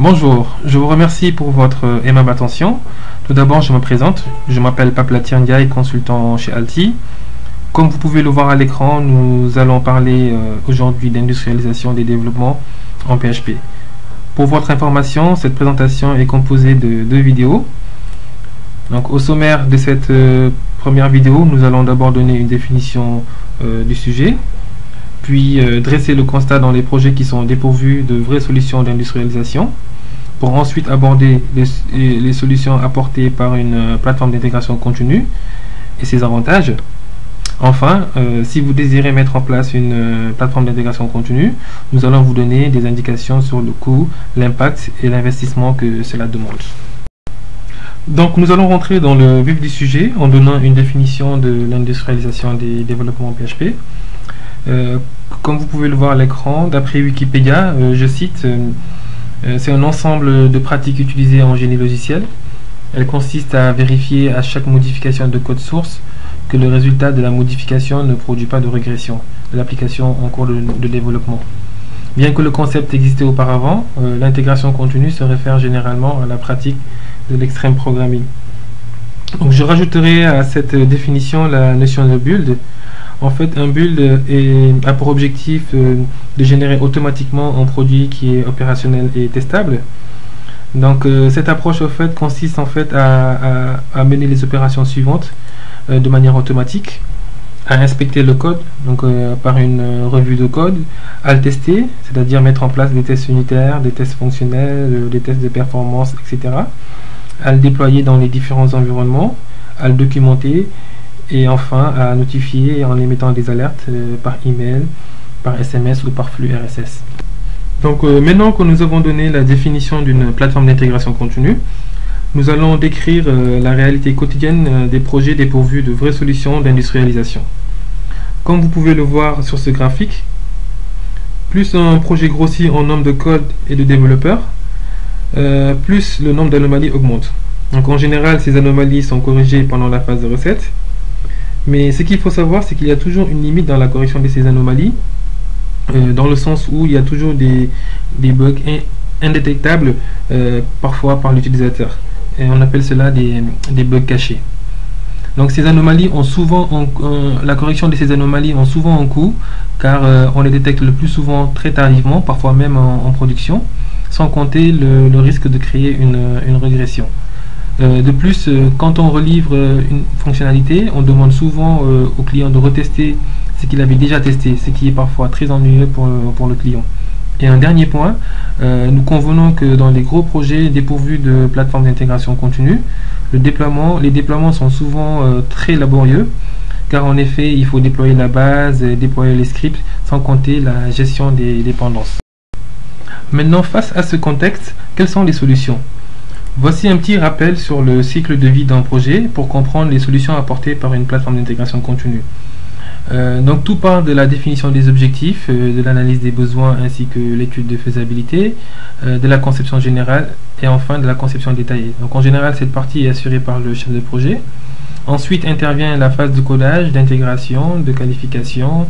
Bonjour, je vous remercie pour votre aimable attention. Tout d'abord, je me présente. Je m'appelle Paplati Ndiaye, consultant chez Alti. Comme vous pouvez le voir à l'écran, nous allons parler aujourd'hui d'industrialisation des développements en PHP. Pour votre information, cette présentation est composée de 2 vidéos. Donc, au sommaire de cette première vidéo, nous allons d'abord donner une définition du sujet, puis dresser le constat dans les projets qui sont dépourvus de vraies solutions d'industrialisation, pour ensuite aborder les solutions apportées par une plateforme d'intégration continue et ses avantages. Enfin, si vous désirez mettre en place une plateforme d'intégration continue, nous allons vous donner des indications sur le coût, l'impact et l'investissement que cela demande. Donc nous allons rentrer dans le vif du sujet en donnant une définition de l'industrialisation des développements PHP. Comme vous pouvez le voir à l'écran, d'après Wikipédia, je cite, c'est un ensemble de pratiques utilisées en génie logiciel. Elle consiste à vérifier à chaque modification de code source que le résultat de la modification ne produit pas de régression de l'application en cours de développement. Bien que le concept existait auparavant, l'intégration continue se réfère généralement à la pratique de l'extreme programming. Donc je rajouterai à cette définition la notion de build. En fait, un build a pour objectif de générer automatiquement un produit qui est opérationnel et testable. Donc cette approche au fait consiste en fait à mener les opérations suivantes de manière automatique, à inspecter le code donc par une revue de code, à le tester, c'est-à-dire mettre en place des tests unitaires, des tests fonctionnels, des tests de performance, etc., à le déployer dans les différents environnements, à le documenter et enfin à notifier en émettant des alertes par email, par SMS ou par flux RSS. Donc maintenant que nous avons donné la définition d'une plateforme d'intégration continue, nous allons décrire la réalité quotidienne des projets dépourvus de vraies solutions d'industrialisation. Comme vous pouvez le voir sur ce graphique, plus un projet grossit en nombre de codes et de développeurs, plus le nombre d'anomalies augmente. Donc en général, ces anomalies sont corrigées pendant la phase de recette. Mais ce qu'il faut savoir, c'est qu'il y a toujours une limite dans la correction de ces anomalies, dans le sens où il y a toujours des bugs indétectables, parfois par l'utilisateur. Et on appelle cela des bugs cachés. Donc ces anomalies ont souvent, la correction de ces anomalies ont souvent un coût, car on les détecte le plus souvent très tardivement, parfois même en production, sans compter le risque de créer une régression. De plus, quand on relivre une fonctionnalité, on demande souvent au client de retester ce qu'il avait déjà testé, ce qui est parfois très ennuyeux pour le client. Et un dernier point, nous convenons que dans les gros projets dépourvus de plateforme d'intégration continue, les déploiements sont souvent très laborieux, car en effet, il faut déployer la base, déployer les scripts, sans compter la gestion des dépendances. Maintenant, face à ce contexte, quelles sont les solutions ? Voici un petit rappel sur le cycle de vie d'un projet pour comprendre les solutions apportées par une plateforme d'intégration continue. Donc tout part de la définition des objectifs, de l'analyse des besoins ainsi que l'étude de faisabilité, de la conception générale et enfin de la conception détaillée. Donc en général, cette partie est assurée par le chef de projet. Ensuite intervient la phase de codage, d'intégration, de qualification,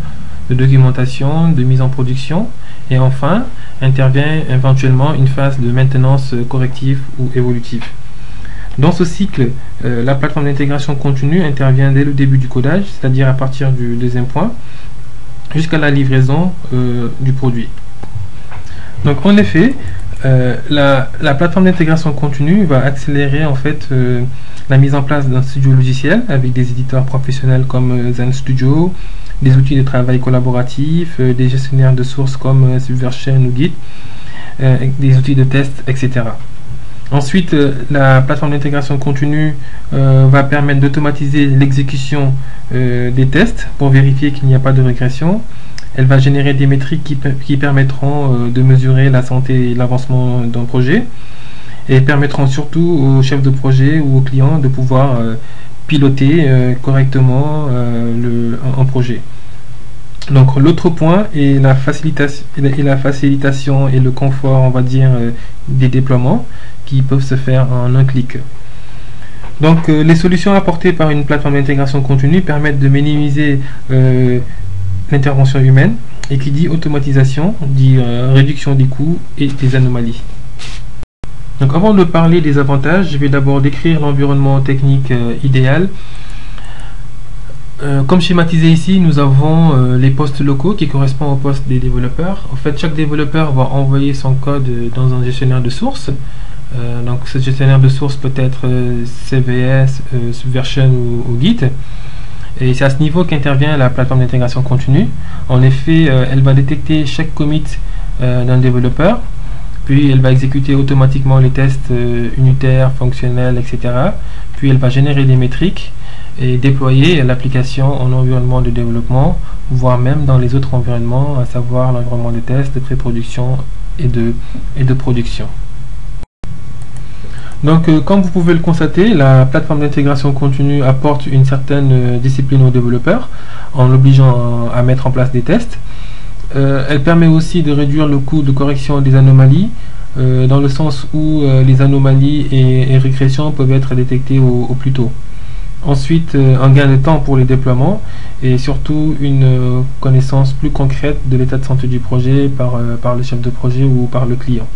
de documentation, de mise en production. Et enfin, intervient éventuellement une phase de maintenance corrective ou évolutive. Dans ce cycle, la plateforme d'intégration continue intervient dès le début du codage, c'est-à-dire à partir du deuxième point, jusqu'à la livraison du produit. Donc en effet, la plateforme d'intégration continue va accélérer en fait la mise en place d'un studio logiciel avec des éditeurs professionnels comme ZenStudio, des outils de travail collaboratif, des gestionnaires de sources comme Subversion ou Git, des outils de test, etc. Ensuite, la plateforme d'intégration continue va permettre d'automatiser l'exécution des tests pour vérifier qu'il n'y a pas de régression. Elle va générer des métriques qui permettront de mesurer la santé et l'avancement d'un projet et permettront surtout au chef de projet ou au client de pouvoir piloter correctement un projet. Donc l'autre point est la facilitation et le confort, on va dire, des déploiements qui peuvent se faire en un clic. Donc les solutions apportées par une plateforme d'intégration continue permettent de minimiser l'intervention humaine, et qui dit automatisation dit réduction des coûts et des anomalies. Donc avant de parler des avantages, je vais d'abord décrire l'environnement technique idéal. Comme schématisé ici, nous avons les postes locaux qui correspondent aux postes des développeurs. En fait, chaque développeur va envoyer son code dans un gestionnaire de source. Donc ce gestionnaire de source peut être CVS, Subversion ou Git. Et c'est à ce niveau qu'intervient la plateforme d'intégration continue. En effet, elle va détecter chaque commit d'un développeur, puis elle va exécuter automatiquement les tests unitaires, fonctionnels, etc. Puis elle va générer des métriques et déployer l'application en environnement de développement, voire même dans les autres environnements, à savoir l'environnement de test, de pré-production et de production. Donc, comme vous pouvez le constater, la plateforme d'intégration continue apporte une certaine discipline aux développeurs en l'obligeant à mettre en place des tests. Elle permet aussi de réduire le coût de correction des anomalies, dans le sens où les anomalies et régressions peuvent être détectées au plus tôt. Ensuite, un gain de temps pour les déploiements et surtout une connaissance plus concrète de l'état de santé du projet par le chef de projet ou par le client.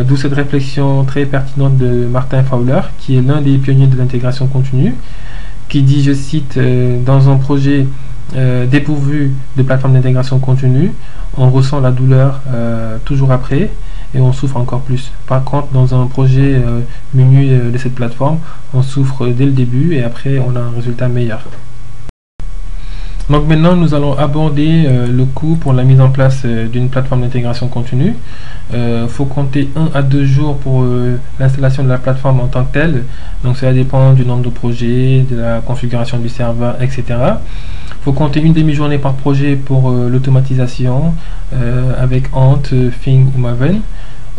D'où cette réflexion très pertinente de Martin Fowler, qui est l'un des pionniers de l'intégration continue, qui dit, je cite, dans un projet dépourvu de plateforme d'intégration continue, on ressent la douleur toujours après et on souffre encore plus. Par contre, dans un projet menu de cette plateforme, on souffre dès le début et après on a un résultat meilleur. Donc maintenant, nous allons aborder le coût pour la mise en place d'une plateforme d'intégration continue. Faut compter 1 à 2 jours pour l'installation de la plateforme en tant que telle. Donc cela dépend du nombre de projets, de la configuration du serveur, etc. Faut compter une demi-journée par projet pour l'automatisation avec Ant, Thing ou Maven.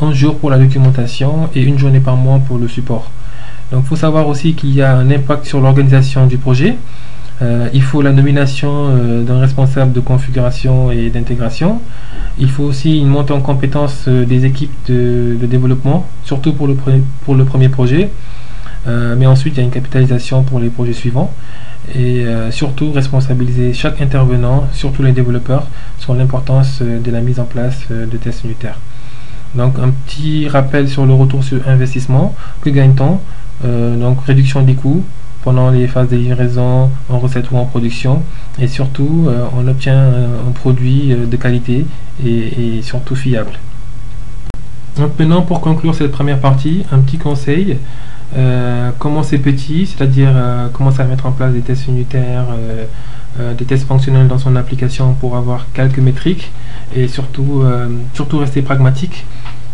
1 jour pour la documentation et 1 journée par mois pour le support. Donc il faut savoir aussi qu'il y a un impact sur l'organisation du projet. Il faut la nomination d'un responsable de configuration et d'intégration. Il faut aussi une montée en compétence des équipes de développement, surtout pour le premier projet. Mais ensuite, il y a une capitalisation pour les projets suivants. Et surtout, responsabiliser chaque intervenant, surtout les développeurs, sur l'importance de la mise en place de tests unitaires. Donc, un petit rappel sur le retour sur investissement. Que gagne-t-on? Donc, réduction des coûts pendant les phases de livraison en recette ou en production, et surtout on obtient un produit de qualité et surtout fiable. Donc maintenant, pour conclure cette première partie, un petit conseil: commencez petit, c'est-à-dire commencer à mettre en place des tests unitaires, des tests fonctionnels dans son application pour avoir quelques métriques, et surtout rester pragmatique.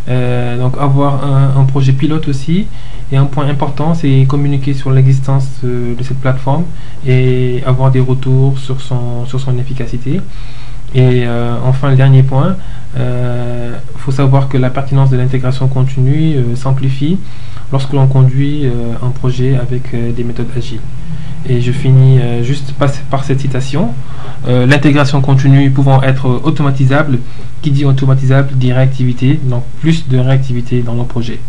Donc avoir un projet pilote aussi, et un point important, c'est communiquer sur l'existence de cette plateforme et avoir des retours sur son efficacité. Et enfin, le dernier point, faut savoir que la pertinence de l'intégration continue s'amplifie lorsque l'on conduit un projet avec des méthodes agiles. Et je finis juste par cette citation: l'intégration continue pouvant être automatisable. Qui dit automatisable dit réactivité, donc plus de réactivité dans nos projets.